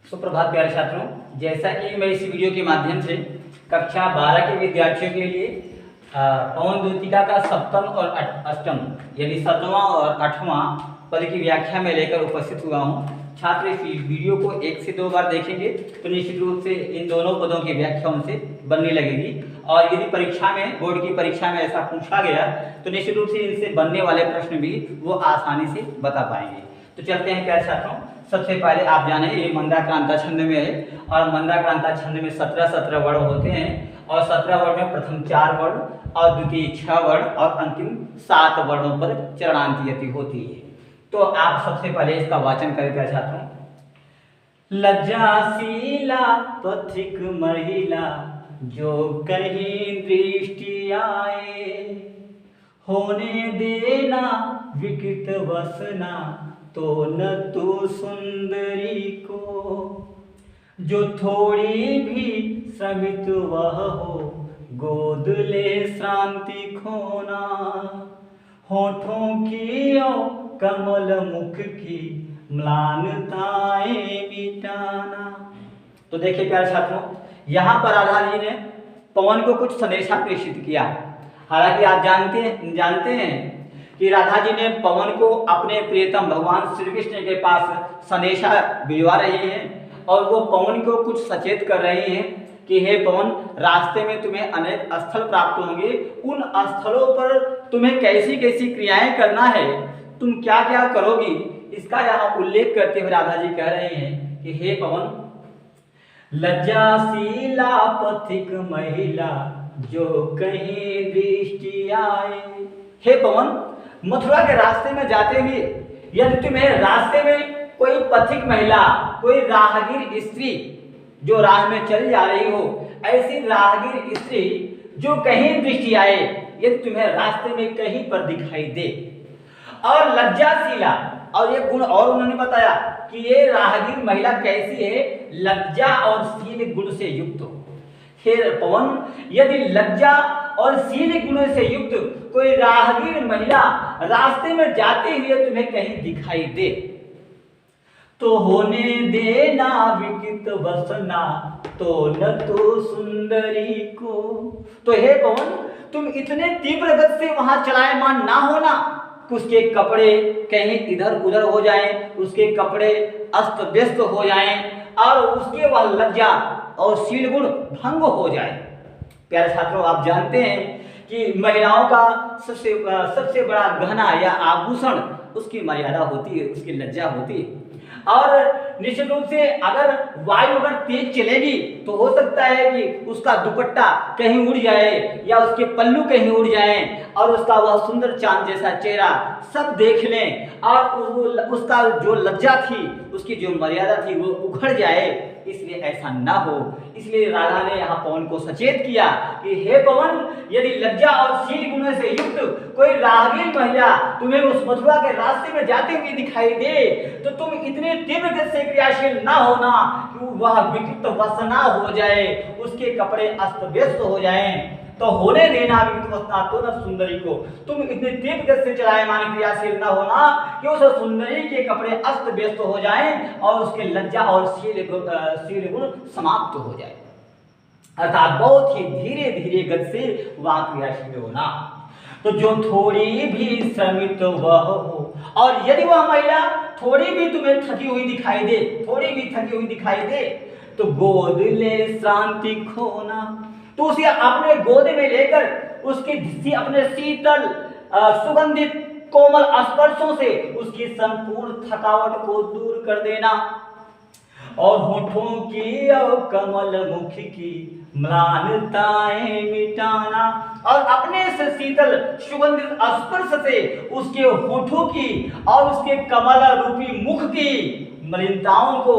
सुप्रभात प्यारे छात्रों, जैसा कि मैं इस वीडियो के माध्यम से कक्षा 12 के विद्यार्थियों के लिए पवन द्वितिका का सप्तम और अष्टम यानी 7वां और 8वां पद की व्याख्या में लेकर उपस्थित हुआ हूं। छात्र इस वीडियो को 1 से 2 बार देखेंगे तो निश्चित रूप से इन दोनों पदों की व्याख्या उनसे बनने लगेगी और यदि परीक्षा में, बोर्ड की परीक्षा में ऐसा पूछा गया तो निश्चित रूप से इनसे बनने वाले प्रश्न भी वो आसानी से बता पाएंगे। तो चलते हैं प्यारे छात्रों। सबसे पहले आप जाने ये मंदाक्रांता छंद में है और मंदाक्रांता छंद में 17 वर्ण होते हैं और 17 वर्ण में प्रथम 4 वर्ण और द्वितीय 6 वर्ण और अंतिम 7 वर्णों पर चरणांत यति होती है। तो आप सबसे पहले इसका वाचन करें प्यारे छात्रों। लज्जाशीला पथिक महिला जो कहीं दृष्टि आए, होने देना विकृत वसना तो न तू सुंदरी को, जो थोड़ी भी श्रमित वह हो गोद ले शांति खोना, होठों की और कमल मुख की म्लानताएं मिटाना। तो देखिए प्यारे छात्रों, यहाँ पर राधा जी ने पवन को कुछ संदेशा प्रेषित किया। हालांकि आप जानते हैं कि राधा जी ने पवन को अपने प्रियतम भगवान श्री कृष्ण के पास संदेशा भिजवा रहे हैं और वो पवन को कुछ सचेत कर रहे हैं कि हे पवन, रास्ते में तुम्हें अनेक स्थल प्राप्त होंगे, उन स्थलों पर तुम्हें कैसी कैसी क्रियाएं करना है, तुम क्या क्या करोगी, इसका यहाँ उल्लेख करते हुए राधा जी कह रहे हैं कि हे पवन, लज्जाशीला पथिक महिला जो कहीं दृष्टि आए। हे पवन, मथुरा के रास्ते में जाते हुए यदि तुम्हें रास्ते में कोई पथिक महिला, कोई राहगीर स्त्री जो राह में चली जा रही हो, ऐसी राहगीर स्त्री जो कहीं दृष्टि आए, यदि तुम्हें रास्ते में कहीं पर दिखाई दे, और लज्जाशीला, और ये गुण और उन्होंने बताया कि ये राहगीर महिला कैसी है, लज्जा और शील गुण से युक्त हो। हे पवन, यदि लज्जा और शील गुणों से युक्त कोई राहगीर महिला रास्ते में जाते हुए तुम्हें कहीं दिखाई दे तो होने देना विकृत वसना तो न तो सुंदरी को। तो हे पवन, तुम इतने तीव्र गति से वहां चलायमान ना होना, उसके कपड़े कहीं इधर उधर हो जाएं, उसके कपड़े अस्त व्यस्त हो जाएं और उसके वह लज्जा और शील गुण भंग हो जाए। प्यारे छात्रों, आप जानते हैं कि महिलाओं का सबसे बड़ा गहना या आभूषण उसकी मर्यादा होती है, उसकी लज्जा होती है। और निश्चित रूप से अगर वायु अगर तेज चलेगी तो हो सकता है कि उसका दुपट्टा कहीं उड़ जाए या उसके पल्लू कहीं उड़ जाए और उसका वह सुंदर चांद जैसा चेहरा सब देख लें और उसका जो लज्जा थी, उसकी जो मर्यादा थी वो उखड़ जाए। इसलिए ऐसा ना हो, इसलिए राधा ने यहाँ पवन को सचेत किया कि हे पवन, यदि लज्जा और शील गुणों से युक्त कोई राहगीर महिला तुम्हें उस मथुरा के रास्ते में जाते हुए दिखाई दे तो तुम इतने तीव्र गति से क्रियाशील ना होना कि वह विकृत वसना हो जाए, उसके कपड़े अस्त व्यस्त हो जाएं। तो होने देना विकृत वसना तो न सुंदरी को, तुम इतने तीव्र गति से चलायमान क्रियाशील ना होना कि उस सुंदरी के कपड़े अस्त व्यस्त हो जाएं और उसके लज्जा और शील गुण समाप्त हो जाए। अर्थात बहुत ही धीरे धीरे गति से वहां क्रियाशील होना। तो जो थोड़ी भी श्रमित वह हो, और यदि वह महिला थोड़ी भी तुम्हें थकी हुई दिखाई दे, थोड़ी भी थकी हुई दिखाई दे तो गोद ले शांति खोना, तो उसे अपने गोद में लेकर उसकी अपने शीतल सुगंधित कोमल स्पर्शों से उसकी संपूर्ण थकावट को दूर कर देना और होठों की और कमल मुख की म्लानताएं मिटाना, और अपने से शीतल सुगंधित स्पर्श से उसके होठों की और उसके कमल रूपी मुख की मलिनताओं को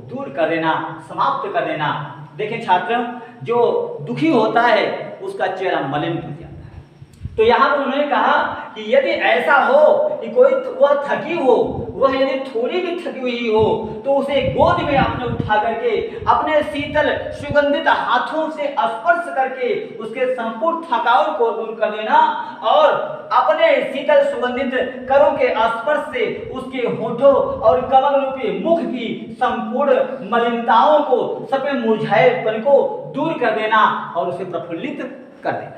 दूर कर देना, समाप्त कर देना। देखिए छात्र, जो दुखी होता है उसका चेहरा मलिन हो जाता है। तो यहाँ पर उन्होंने कहा कि यदि ऐसा हो कि कोई वह थकी हो, वह यदि थोड़ी भी थकी हुई हो तो उसे गोद में अपने उठा करके अपने शीतल सुगंधित हाथों से स्पर्श करके उसके संपूर्ण थकावट को दूर कर देना और अपने शीतल सुगंधित करों के स्पर्श से उसके होठों और कमल रूपी मुख की संपूर्ण मलिनताओं को, सभी मुरझाएपन को दूर कर देना और उसे प्रफुल्लित कर देना।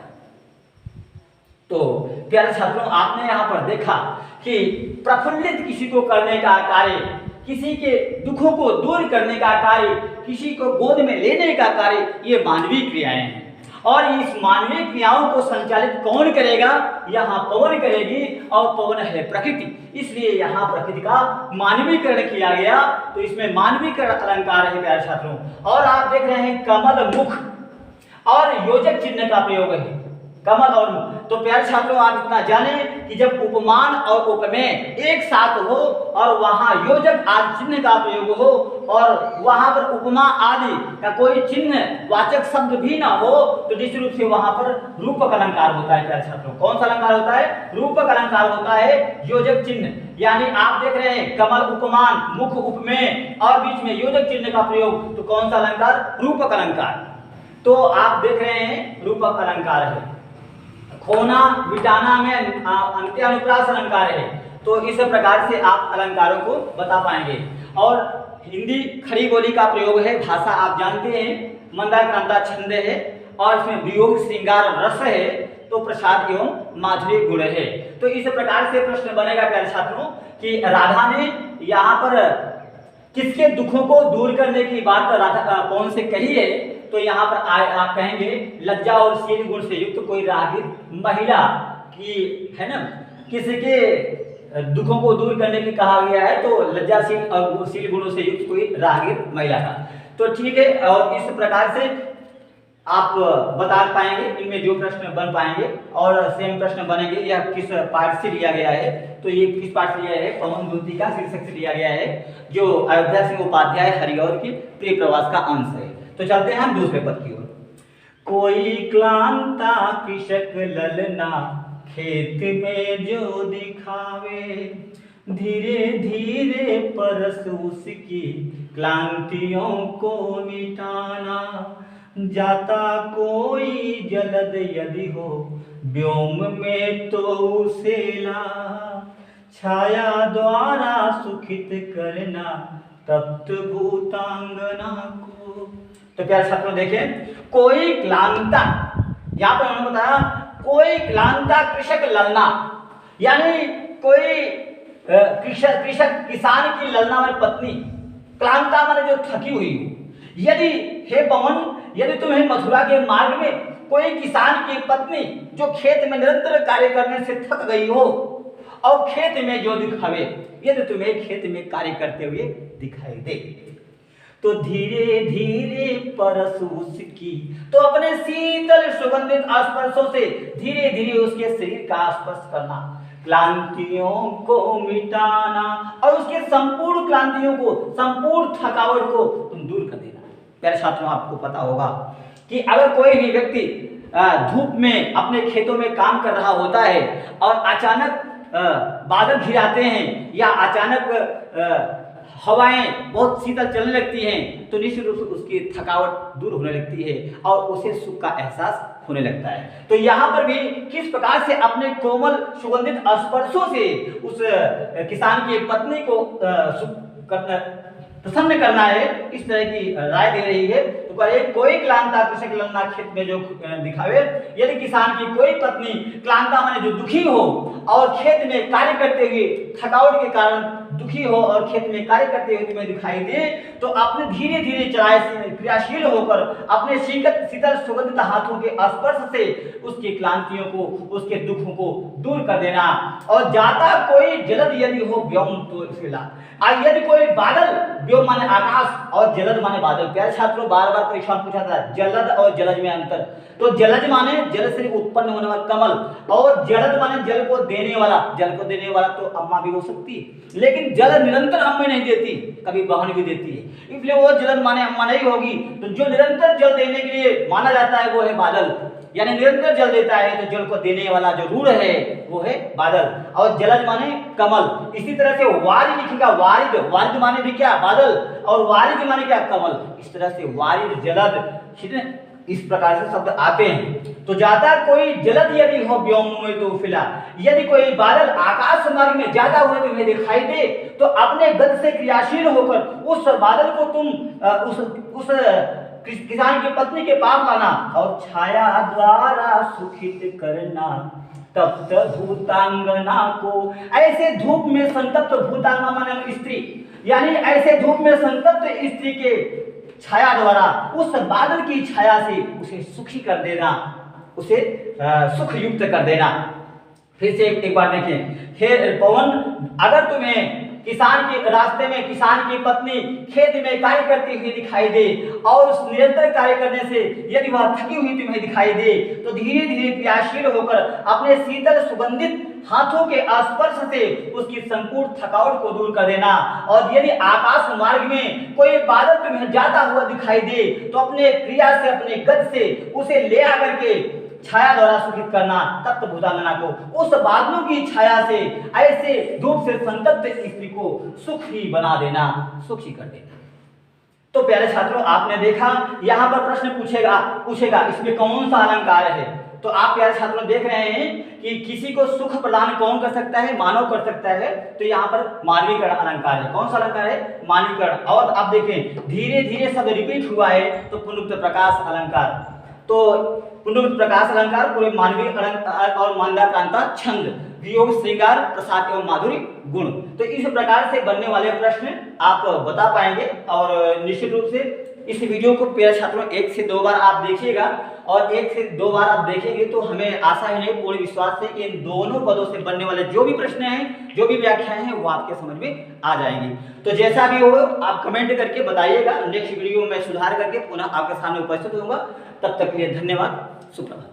तो प्यारे छात्रों, आपने यहाँ पर देखा कि प्रफुल्लित किसी को करने का कार्य, किसी के दुखों को दूर करने का कार्य, किसी को गोद में लेने का कार्य, ये मानवीय क्रियाएं हैं। और इस मानवीय क्रियाओं को संचालित कौन करेगा? यहाँ पवन करेगी, और पवन है प्रकृति। इसलिए यहाँ प्रकृति का मानवीकरण किया गया। तो इसमें मानवीकरण अलंकार है प्यारे छात्रों। और आप देख रहे हैं कमल मुख और योजक चिन्ह का प्रयोग है, कमल और मुख। तो प्यारे छात्रों, आप इतना जाने कि जब उपमान और उपमेय एक साथ हो और वहां योजक आदि चिन्ह का प्रयोग हो और वहां पर उपमा आदि का कोई चिन्ह वाचक शब्द भी ना हो, तो निश्चित रूप से वहां पर रूपक अलंकार होता है। प्यारे छात्रों, कौन सा अलंकार होता है? रूपक अलंकार होता है, योजक चिन्ह। यानी आप देख रहे हैं कमल उपमान, मुख उपमेय और बीच में योजक चिन्ह का प्रयोग, तो कौन सा अलंकार? रूपक अलंकार। तो आप देख रहे हैं रूपक अलंकार है। खोना मिटाना में अंत्यानुप्रास अलंकार है। तो इस प्रकार से आप अलंकारों को बता पाएंगे। और हिंदी खड़ी बोली का प्रयोग है, भाषा आप जानते हैं, मंदाक्रांता छंद है और इसमें वियोग श्रृंगार रस है, तो प्रसाद एवं माधुर्य गुण है। तो इस प्रकार से प्रश्न बनेगा प्यारे छात्रों कि राधा ने यहाँ पर किसके दुखों को दूर करने की बात राधा कौन से कही है? तो यहाँ पर आप कहेंगे लज्जा और शील गुण से युक्त कोई रागिर महिला की, है ना, किसी के दुखों को दूर करने की कहा गया है, तो लज्जाशील और शील गुणों से युक्त कोई रागिर महिला का। तो ठीक है, और इस प्रकार से आप बता पाएंगे, इनमें जो प्रश्न बन पाएंगे और सेम प्रश्न बनेंगे। यह किस पाठ से लिया गया है? तो ये किस पाठ से लिया है? पवन दूती का शीर्षक से लिया गया है, जो अयोध्या सिंह उपाध्याय हरिऔर के प्रिय प्रवास का अंश है। तो चलते हैं हम दूसरे पद की ओर। कोई क्लांता कृषक ललना खेत में जो दिखावे, धीरे धीरे परस उसकी क्लांतियों को मिटाना। जाता कोई जलद यदि हो व्योम में तो उसे ला, छाया द्वारा सुखित करना तप्त भूतांगना को। तो प्यारे छात्रों देखें, कोई क्लांता, यहाँ पर उन्होंने बताया कोई क्लांता कृषक ललना, यानी कोई कृषक किसान की ललना वाली पत्नी, क्लांता माने जो थकी हुई हो। यदि हे पवन, यदि तुम्हें मथुरा के मार्ग में कोई किसान की पत्नी जो खेत में निरंतर कार्य करने से थक गई हो और खेत में जो दिखावे, यदि तुम्हें खेत में कार्य करते हुए दिखाई दे, तो धीरे धीरे परस उसकी, तो अपने शीतल सुगंधित स्पर्शों से धीरे धीरे उसके शरीर का स्पर्श करना, क्लांतियों को मिटाना और उसके संपूर्ण क्लांतियों को, संपूर्ण थकावट को तुम दूर कर देना। प्यारे छात्रों, आपको पता होगा कि अगर कोई भी व्यक्ति धूप में अपने खेतों में काम कर रहा होता है और अचानक बादल घिराते हैं या अचानक हवाएं बहुत शीतल चलने लगती हैं, तो निश्चित रूप से उसकी थकावट दूर होने लगती है और उसे सुख का एहसास होने लगता है। तो यहाँ पर भी किस प्रकार से अपने कोमल सुगंधित स्पर्शों से उस किसान की पत्नी को प्रसन्न करना है, इस तरह की राय दे रही है। तो कहे कोई क्लांता कृषक ललना खेत में जो दिखावे, यदि किसान की कोई पत्नी क्लांता माने जो दुखी हो और खेत में कार्य करते हुए थकावट के कारण दुखी हो और खेत में कार्य करते हुए तुम्हें दिखाई दे, तो अपने धीरे धीरे क्रियाशील होकर अपने शीतल सुगंधित हाथों के स्पर्श से उसकी क्लांतियों को, उसके दुखों को दूर कर देना। और जाता कोई जलद यदि हो व्योम तो इसला, यदि कोई बादल, व्योम माने आकाश और जलद माने बादल। प्यारे छात्रों, बार बार परीक्षा में पूछा था जलद और जलज में अंतर। तो जलज माने जल से उत्पन्न होने वाला कमल, और जलद माने जल को देने वाला। जल को देने वाला तो अम्मा भी हो सकती, लेकिन जल निरंतर अम्मा नहीं देती, कभी बहन भी देती है, इसलिए वो जलद माने अम्मा नहीं होगी। तो जो निरंतर जल देने के लिए माना जाता है वो है बादल, यानी निरंतर जल देता है, तो जल को देने वाला जो रूढ़ है वो है बादल। और जलज माने कमल। इसी तरह से वारिद लिखिएगा, वारिद, वारिद माने भी क्या? बादल, और वारिद माने क्या? कमल। इस तरह से वारिद, जलद, इस प्रकार से शब्द आते हैं। तो जाता कोई जलद यदि हो व्योम में तो फिला, यदि कोई बादल आकाश मार्ग में ज्यादा हुए तुम्हें दिखाई दे तो अपने गद से क्रियाशील होकर उस बादल को तुम उस किसान की पत्नी के पास लाना और छाया द्वारा सुखित करना तप्त भूतांगना को। ऐसे धूप में संतप्त भूतांगना माने स्त्री, यानी ऐसे धूप में संतप्त स्त्री के छाया द्वारा उस बादल की छाया से उसे सुखी कर देना, उसे सुख युक्त कर देना। फिर से एक बार देखें, हे पवन, अगर तुम्हें किसान के रास्ते में किसान की पत्नी खेत में कार्य करती हुई दिखाई दे और उस निरंतर कार्य करने से यदि वह थकी हुई तुम्हें दिखाई दे तो धीरे धीरे क्रियाशील होकर अपने शीतल सुगंधित हाथों के स्पर्श से उसकी संपूर्ण थकावट को दूर कर देना। और यदि आकाश मार्ग में कोई बादल तुम्हें जाता हुआ दिखाई दे तो अपने क्रिया से अपने गद से उसे ले आकर के छाया द्वारा सुखित करना तप्त भूतांगना को। उस बादलों की छाया से ऐसे धूप से संतप्त स्त्री को सुखी बना देना, सुखी कर देना। तो प्यारे छात्रों, आपने देखा यहाँ पर प्रश्न पूछेगा इसमें कौन सा अलंकार है। तो आप प्यारे छात्रों देख रहे हैं कि किसी को सुख प्रदान कौन कर सकता है, मानव कर सकता है। तो यहाँ पर मानवीकरण अलंकार है। कौन सा अलंकार है? मानवीकरण। और आप देखें धीरे धीरे शब्द रिपीट हुआ है तो पुनरुक्त प्रकाश अलंकार। तो पुनरुक्त प्रकाश अलंकार पूरे मानवीय अलंकार और मान्यताक्रांता छंद वियोग श्रृंगार प्रसाद एवं माधुरी गुण। तो इस प्रकार से बनने वाले प्रश्न आप बता पाएंगे। और निश्चित रूप से इस वीडियो को प्यारे छात्रों 1 से 2 बार आप देखिएगा और 1 से 2 बार आप देखेंगे तो हमें आशा है नहीं पूर्ण विश्वास है कि इन दोनों पदों से बनने वाले जो भी प्रश्न हैं, जो भी व्याख्याएं हैं वो आपके समझ में आ जाएंगी। तो जैसा भी हो आप कमेंट करके बताइएगा। नेक्स्ट वीडियो में सुधार करके पुनः आपके सामने उपस्थित होऊंगा। तब तक के लिए धन्यवाद। सुप्रभात।